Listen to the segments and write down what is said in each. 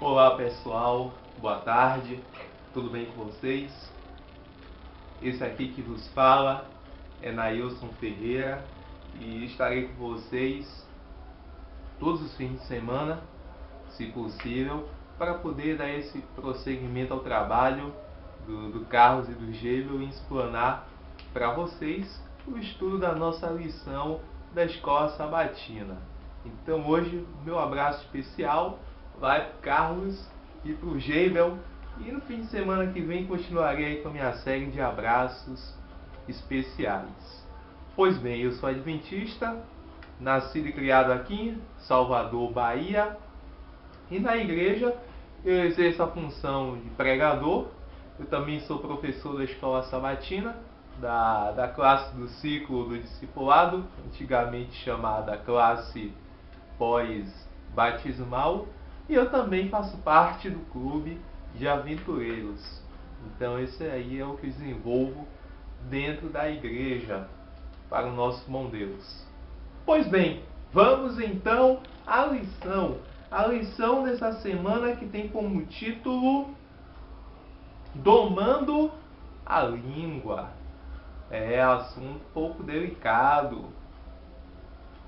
Olá pessoal, boa tarde, tudo bem com vocês? Esse aqui que vos fala é Nailson Ferreira e estarei com vocês todos os fins de semana, se possível, para poder dar esse prosseguimento ao trabalho do Carlos e do Gêvel e explanar para vocês o estudo da nossa lição da Escola Sabatina. Então hoje, meu abraço especial vai para o Carlos e para o Gêvel. E no fim de semana que vem continuarei com a minha série de abraços especiais. Pois bem, eu sou adventista, nascido e criado aqui em Salvador, Bahia. E na igreja eu exerço a função de pregador. Eu também sou professor da Escola Sabatina, da classe do ciclo do discipulado, antigamente chamada classe pós-batismal. E eu também faço parte do clube de aventureiros. Então esse aí é o que desenvolvo dentro da igreja para o nosso bom Deus. Pois bem, vamos então à lição. A lição dessa semana que tem como título Domando a Língua. É assunto um pouco delicado,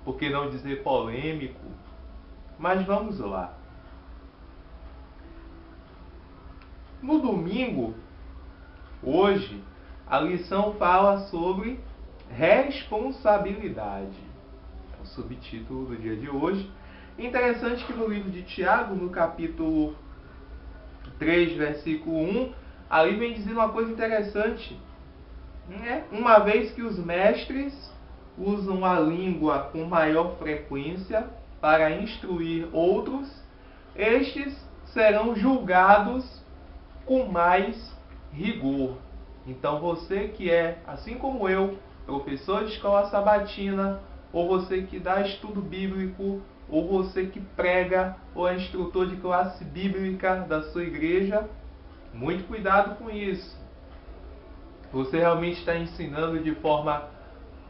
por que não dizer polêmico, mas vamos lá. No domingo, hoje, a lição fala sobre responsabilidade. É o subtítulo do dia de hoje. Interessante que no livro de Tiago, no capítulo 3, versículo 1, ali vem dizendo uma coisa interessante. Uma vez que os mestres usam a língua com maior frequência para instruir outros, estes serão julgados com mais rigor. Então você que é, assim como eu, professor de escola sabatina, ou você que dá estudo bíblico, ou você que prega, ou é instrutor de classe bíblica da sua igreja, muito cuidado com isso. Você realmente está ensinando de forma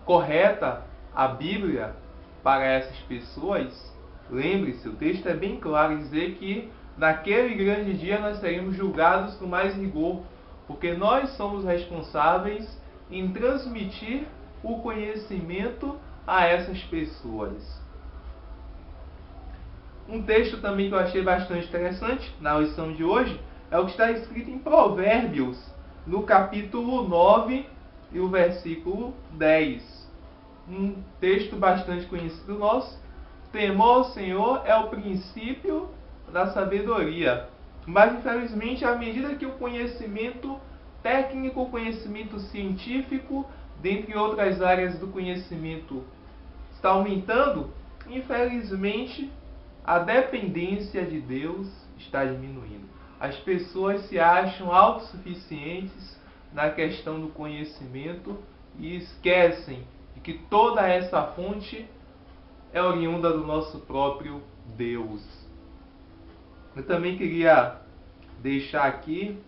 correta a Bíblia para essas pessoas? Lembre-se, o texto é bem claro em dizer que naquele grande dia nós seremos julgados com mais rigor, porque nós somos responsáveis em transmitir o conhecimento a essas pessoas. Um texto também que eu achei bastante interessante na lição de hoje é o que está escrito em Provérbios, no capítulo 9 e o versículo 10. Um texto bastante conhecido nosso. Temor ao Senhor é o princípio da sabedoria. Mas, infelizmente, à medida que o conhecimento técnico, o conhecimento científico, dentre outras áreas do conhecimento, está aumentando, infelizmente, a dependência de Deus está diminuindo. As pessoas se acham autossuficientes na questão do conhecimento e esquecem de que toda essa fonte é oriunda do nosso próprio Deus. Eu também queria deixar aqui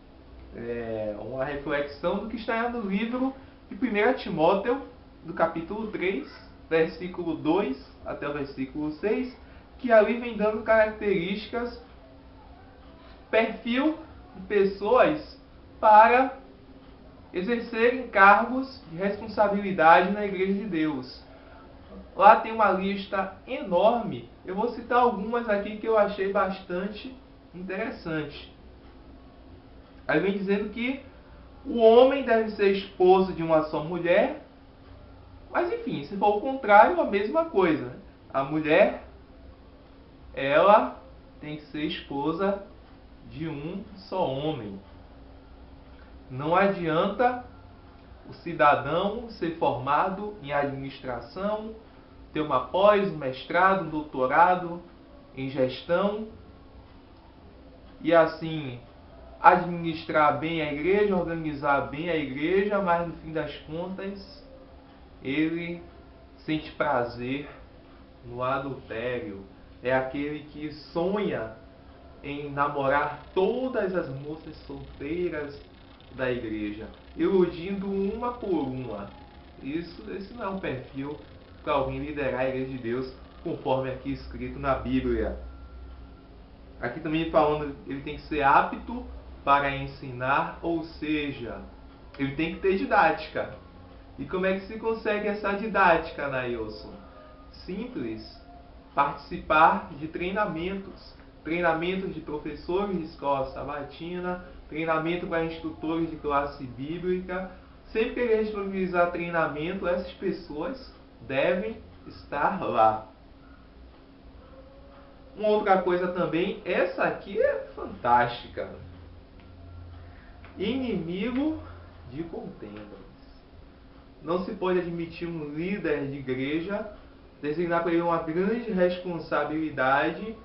uma reflexão do que está no livro de 1 Timóteo, do capítulo 3, versículo 2 até o versículo 6, que ali vem dando características, perfil de pessoas para exercerem cargos de responsabilidade na Igreja de Deus. Lá tem uma lista enorme. Eu vou citar algumas aqui que eu achei bastante interessante. Aí vem dizendo que o homem deve ser esposo de uma só mulher, mas enfim, se for o contrário, a mesma coisa. A mulher, ela tem que ser esposa de um só homem. Não adianta o cidadão ser formado em administração, ter uma pós, um mestrado, um doutorado em gestão e assim administrar bem a igreja, organizar bem a igreja, mas no fim das contas ele sente prazer no adultério. É aquele que sonha em namorar todas as moças solteiras da igreja, iludindo uma por uma. Esse não é um perfil para alguém liderar a igreja de Deus, conforme aqui escrito na Bíblia. Aqui também falando, ele tem que ser apto para ensinar, ou seja, ele tem que ter didática. E como é que se consegue essa didática, Nailson? Simples, participar de treinamentos. Treinamentos de professores de escola sabatina, treinamento para instrutores de classe bíblica. Sempre que ele disponibilizar treinamento, essas pessoas devem estar lá. Uma outra coisa também, essa aqui é fantástica. Inimigo de contendas. Não se pode admitir um líder de igreja designar para ele uma grande responsabilidade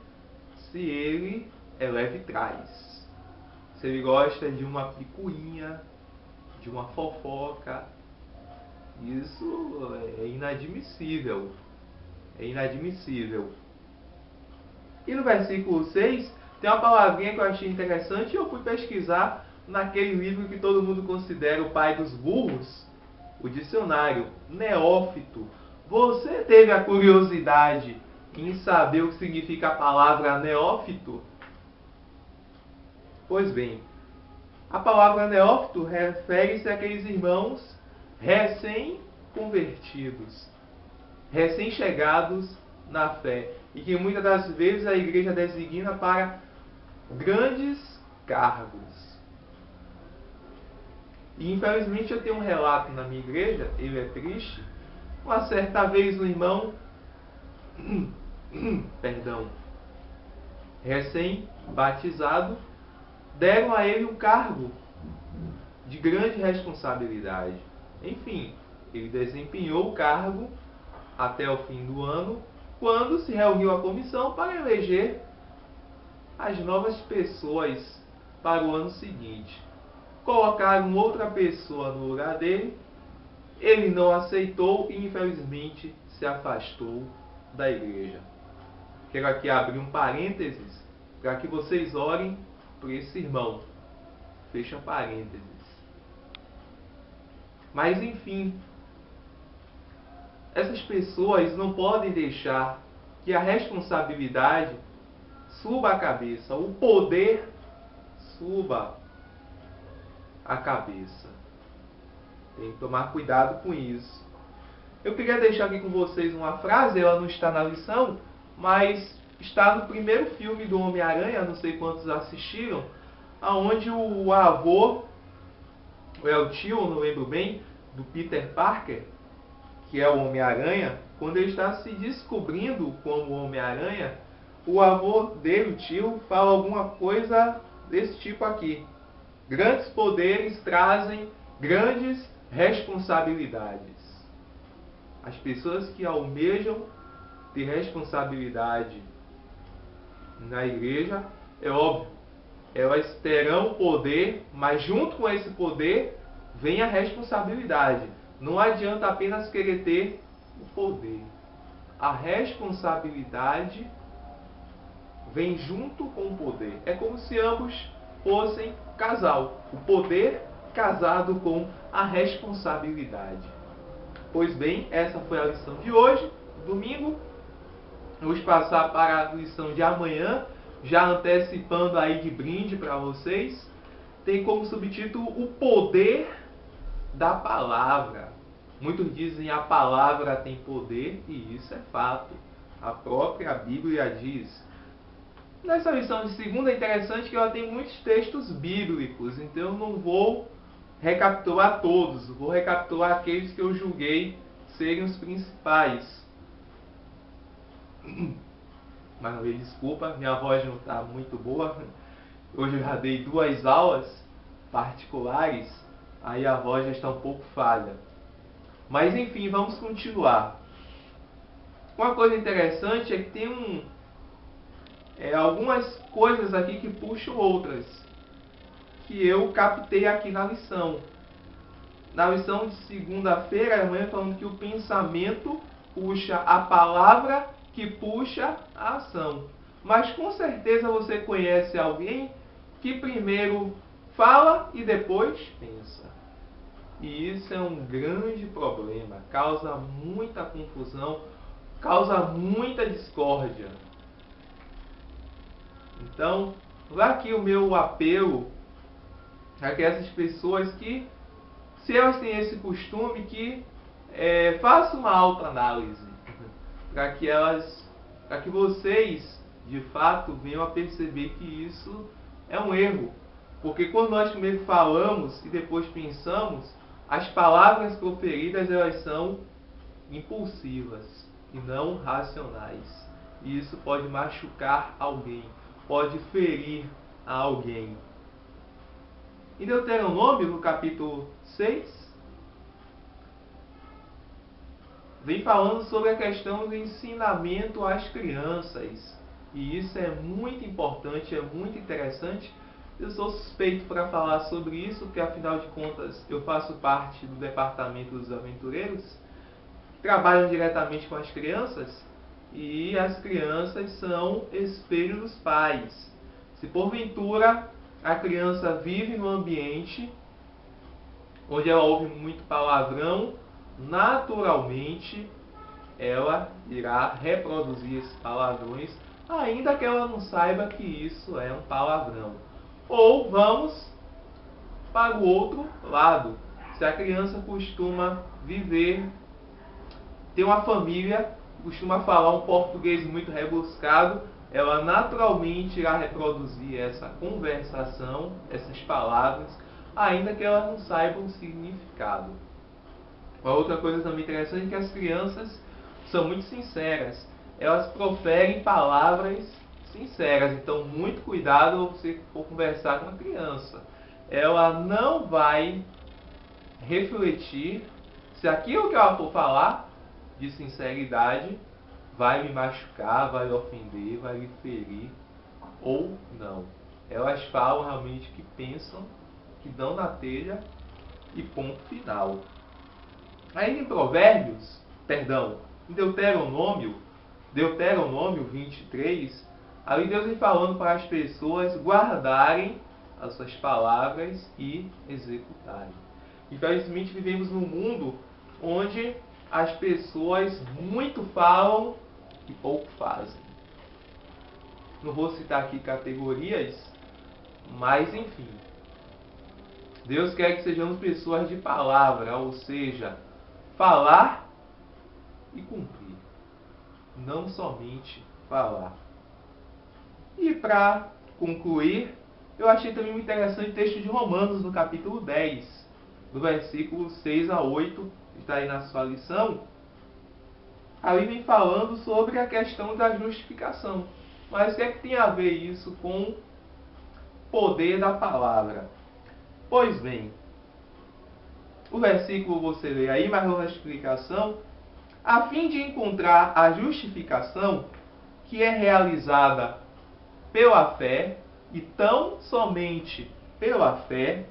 se ele é leve trás. Se ele gosta de uma picuinha, de uma fofoca, isso é inadmissível. É inadmissível. E no versículo 6, tem uma palavrinha que eu achei interessante e eu fui pesquisar naquele livro que todo mundo considera o pai dos burros, o dicionário, neófito. Você teve a curiosidade em saber o que significa a palavra neófito? Pois bem, a palavra neófito refere-se àqueles irmãos recém-convertidos, recém-chegados na fé, e que muitas das vezes a igreja designa para grandes cargos. E infelizmente eu tenho um relato na minha igreja, ele é triste. Uma certa vez um irmão recém-batizado, deram a ele um cargo de grande responsabilidade. Enfim, ele desempenhou o cargo até o fim do ano, quando se reuniu a comissão para eleger as novas pessoas para o ano seguinte. Colocaram outra pessoa no lugar dele, ele não aceitou e infelizmente se afastou da igreja. Quero aqui abrir um parênteses para que vocês orem por esse irmão. Fecha parênteses. Mas enfim, essas pessoas não podem deixar que a responsabilidade suba a cabeça, o poder suba a cabeça. Tem que tomar cuidado com isso. Eu queria deixar aqui com vocês uma frase, ela não está na lição, mas está no primeiro filme do Homem-Aranha, não sei quantos assistiram, aonde o avô, ou é o tio, não lembro bem, do Peter Parker, que é o Homem-Aranha, quando ele está se descobrindo como Homem-Aranha, o avô dele, o tio, fala alguma coisa desse tipo aqui. Grandes poderes trazem grandes responsabilidades. As pessoas que almejam ter responsabilidade na igreja, é óbvio, elas terão poder, mas junto com esse poder vem a responsabilidade. Não adianta apenas querer ter o poder. A responsabilidade vem junto com o poder. É como se ambos fossem casal. O poder casado com a responsabilidade. Pois bem, essa foi a lição de hoje, domingo. Vamos passar para a lição de amanhã, já antecipando aí de brinde para vocês. Tem como subtítulo o poder da palavra. Muitos dizem a palavra tem poder, e isso é fato. A própria Bíblia diz. Nessa lição de segunda é interessante que ela tem muitos textos bíblicos, então eu não vou recapitular todos, vou recapitular aqueles que eu julguei serem os principais. Mas desculpa, minha voz não está muito boa. Hoje eu já dei 2 aulas particulares, aí a voz já está um pouco falha. Mas enfim, vamos continuar. Uma coisa interessante é que tem algumas coisas aqui que puxam outras, que eu captei aqui na lição. Na lição de segunda-feira, amanhã, falando que o pensamento puxa a palavra, que puxa a ação. Mas com certeza você conhece alguém que primeiro fala e depois pensa. E isso é um grande problema, causa muita confusão, causa muita discórdia. Então, lá aqui o meu apelo a que essas pessoas que, se elas têm esse costume, que façam uma autoanálise, para que vocês, de fato, venham a perceber que isso é um erro. Porque quando nós primeiro falamos e depois pensamos, as palavras proferidas, elas são impulsivas e não racionais. E isso pode machucar alguém, pode ferir a alguém. Em Deuteronômio, no capítulo 6, vem falando sobre a questão do ensinamento às crianças. E isso é muito importante, é muito interessante. Eu sou suspeito para falar sobre isso, porque afinal de contas eu faço parte do departamento dos aventureiros, que trabalham diretamente com as crianças, e as crianças são espelho dos pais. Se porventura a criança vive num ambiente onde ela ouve muito palavrão, naturalmente ela irá reproduzir esses palavrões, ainda que ela não saiba que isso é um palavrão. Ou vamos para o outro lado. Se a criança costuma viver, ter uma família, costuma falar um português muito rebuscado, ela naturalmente irá reproduzir essa conversação, essas palavras, ainda que ela não saiba o significado. Uma outra coisa também interessante é que as crianças são muito sinceras. Elas proferem palavras sinceras. Então, muito cuidado se for conversar com uma criança. Ela não vai refletir se aquilo que ela for falar de sinceridade vai me machucar, vai lhe ofender, vai lhe ferir ou não. Elas falam realmente o que pensam, que dão na telha e ponto final. Aí em Deuteronômio 23, ali Deus vem falando para as pessoas guardarem as suas palavras e executarem. Infelizmente vivemos num mundo onde as pessoas muito falam e pouco fazem. Não vou citar aqui categorias, mas enfim. Deus quer que sejamos pessoas de palavra, ou seja, falar e cumprir. Não somente falar. E para concluir, eu achei também muito interessante o texto de Romanos, no capítulo 10, do versículo 6 a 8, que está aí na sua lição. Ali vem falando sobre a questão da justificação. Mas o que é que tem a ver isso com o poder da palavra? Pois bem, o versículo você lê aí, mas na explicação, a fim de encontrar a justificação que é realizada pela fé, e tão somente pela fé,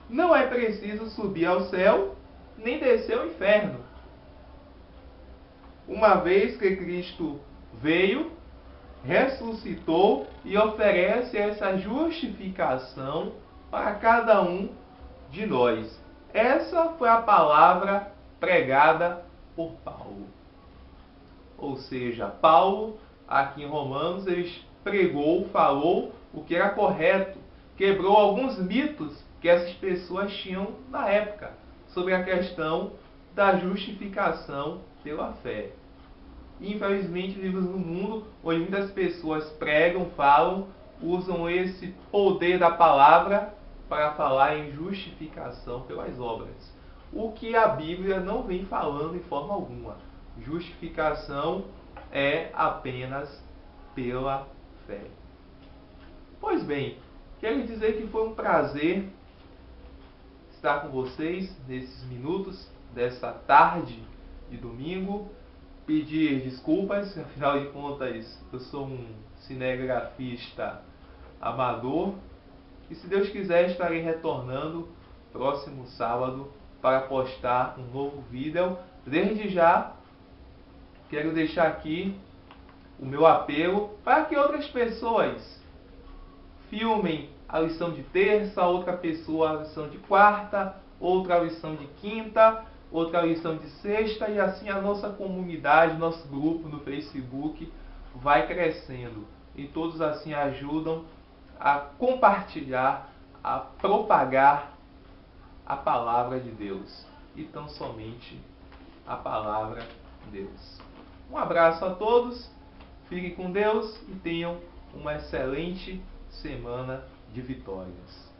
não é preciso subir ao céu, nem descer ao inferno. Uma vez que Cristo veio, ressuscitou e oferece essa justificação para cada um de nós. Essa foi a palavra pregada por Paulo. Ou seja, Paulo, aqui em Romanos, ele pregou, falou o que era correto, quebrou alguns mitos que essas pessoas tinham na época sobre a questão da justificação pela fé. Infelizmente, vivemos num mundo onde muitas pessoas pregam, falam, usam esse poder da palavra para falar em justificação pelas obras. O que a Bíblia não vem falando em forma alguma. Justificação é apenas pela fé. Pois bem, quero dizer que foi um prazer estar com vocês nesses minutos dessa tarde de domingo. Pedir desculpas, afinal de contas eu sou um cinegrafista amador e, se Deus quiser, estarei retornando próximo sábado para postar um novo vídeo. Desde já quero deixar aqui o meu apelo para que outras pessoas filmem a lição de terça, outra pessoa a lição de quarta, outra a lição de quinta, outra lição de sexta, e assim a nossa comunidade, nosso grupo no Facebook vai crescendo. e todos assim ajudam a compartilhar, a propagar a palavra de Deus, e tão somente a palavra de Deus. Um abraço a todos, fiquem com Deus e tenham uma excelente semana de vitórias.